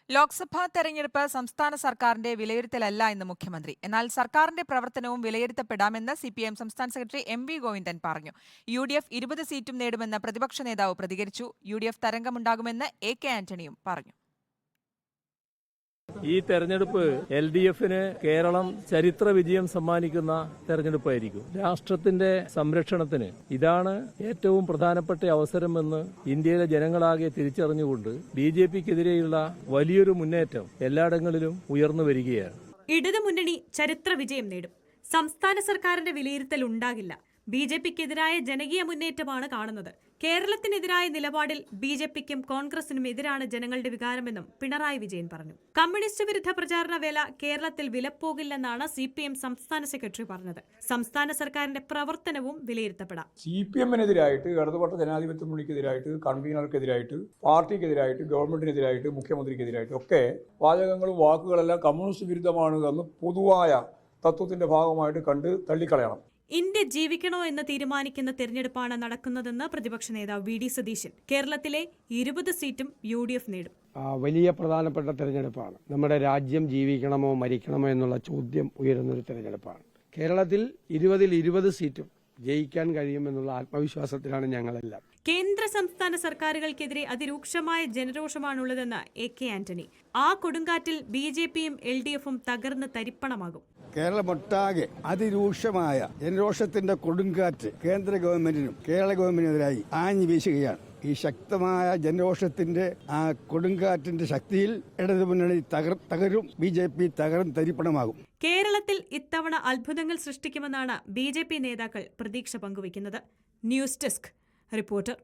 ലോക്സഭാ തെരഞ്ഞെടുപ്പ് സംസ്ഥാന സർക്കാരിന്റെ വിലയിരുത്തലല്ല എന്ന് മുഖ്യമന്ത്രി. എന്നാൽ സർക്കാരിന്റെ പ്രവർത്തനവും വിലയിരുത്തപ്പെടാമെന്ന് സിപിഎം സംസ്ഥാന സെക്രട്ടറി എം.വി. ഗോവിന്ദൻ പറഞ്ഞു. യു.ഡി.എഫ് 20 സീറ്റും നേടുമെന്ന് പ്രതിപക്ഷ നേതാവ് പ്രതികരിച്ചു. UDF തരംഗമുണ്ടാകുമെന്ന് AK. ആന്റണിയും പറഞ്ഞു. ഈ തെരഞ്ഞെടുപ്പ് എൽ.ഡി.എഫിന് കേരളം ചരിത്ര വിജയം സമ്മാനിക്കുന്ന തെരഞ്ഞെടുപ്പായിരിക്കും. രാഷ്ട്രത്തിന്റെ സംരക്ഷണത്തിന് ഇതാണ് ഏറ്റവും പ്രധാനപ്പെട്ട അവസരമെന്ന് ഇന്ത്യയിലെ ജനങ്ങളാകെ തിരിച്ചറിഞ്ഞുകൊണ്ട് ബി.ജെ.പിക്കെതിരെയുള്ള വലിയൊരു മുന്നേറ്റം എല്ലായിടങ്ങളിലും ഉയർന്നു വരികയാണ്. ഇടതുമുന്നണി ചരിത്ര വിജയം നേടും. സംസ്ഥാന സർക്കാരിന്റെ വിലയിരുത്തൽ ഉണ്ടാകില്ല. ബി.ജെ.പിക്കെതിരായ ജനകീയ മുന്നേറ്റമാണ് കാണുന്നത്. കേരളത്തിനെതിരായ നിലപാടിൽ ബി.ജെ.പിക്കും കോൺഗ്രസിനും എതിരാണ് ജനങ്ങളുടെ വികാരമെന്നും പിണറായി വിജയൻ പറഞ്ഞു. കമ്മ്യൂണിസ്റ്റ് വിരുദ്ധ പ്രചാരണ വേല കേരളത്തിൽ വിലപ്പോകില്ലെന്നാണ് സിപിഎം സംസ്ഥാന സെക്രട്ടറി പറഞ്ഞത്. സംസ്ഥാന സർക്കാരിന്റെ പ്രവർത്തനവും വിലയിരുത്തപ്പെടാം. സിപിഎമ്മിനെതിരായിട്ട്, ഇടതുപക്ഷ ജനാധിപത്യ മുന്നണിക്കെതിരായിട്ട്, കൺവീനർക്കെതിരായിട്ട്, പാർട്ടിക്കെതിരായിട്ട്, ഗവൺമെന്റിനെതിരായിട്ട്, മുഖ്യമന്ത്രിക്കെതിരായിട്ട് ഒക്കെ വാചകങ്ങളും വാക്കുകളെല്ലാം കമ്മ്യൂണിസ്റ്റ് വിരുദ്ധമാണ് എന്ന് പൊതുവായ തത്വത്തിന്റെ ഭാഗമായിട്ട് കണ്ട് തള്ളിക്കളയണം. ഇന്ത്യ ജീവിക്കണോ എന്ന് തീരുമാനിക്കുന്ന തെരഞ്ഞെടുപ്പാണ് നടക്കുന്നതെന്ന് പ്രതിപക്ഷ നേതാവ് വി.ഡി. സതീശൻ. കേരളത്തിലെ 20 സീറ്റും യു.ഡി.എഫ് നേടും. വലിയ പ്രധാനപ്പെട്ട തെരഞ്ഞെടുപ്പാണ്. നമ്മുടെ രാജ്യം ജീവിക്കണമോ മരിക്കണമോ എന്നുള്ള ചോദ്യം ഉയരുന്നൊരു തെരഞ്ഞെടുപ്പാണ്. കേരളത്തിൽ 20 സീറ്റും ജയിക്കാൻ കഴിയുമെന്നുള്ള ആത്മവിശ്വാസത്തിലാണ് ഞങ്ങളെല്ലാം. കേന്ദ്ര സംസ്ഥാന സർക്കാരുകൾക്കെതിരെ അതിരൂക്ഷമായ ജനരോഷമാണുള്ളതെന്ന് എ.കെ. ആന്റണി. ആ കൊടുങ്കാറ്റിൽ ബി.ജെ.പിയും എൽ.ഡി.എഫും തകർന്ന് തരിപ്പണമാകും. കേരളമൊട്ടാകെ അതിരൂക്ഷമായ ജനരോഷത്തിന്റെ കൊടുങ്കാറ്റ് കേന്ദ്ര ഗവൺമെന്റിനും കേരള ഗവൺമെന്റിനെതിരായി ആഞ്ഞു വീശുകയാണ്. ഈ ശക്തമായ ജനരോഷത്തിന്റെ ആ കൊടുങ്കാറ്റിന്റെ ശക്തിയിൽ ഇടതുമുന്നണി തകരും, ബി.ജെ.പി തകർന്ന് തരിപ്പണമാകും. കേരളത്തിൽ ഇത്തവണ അത്ഭുതങ്ങൾ സൃഷ്ടിക്കുമെന്നാണ് ബി.ജെ.പി നേതാക്കൾ പ്രതീക്ഷ പങ്കുവയ്ക്കുന്നത്. News desk reporter.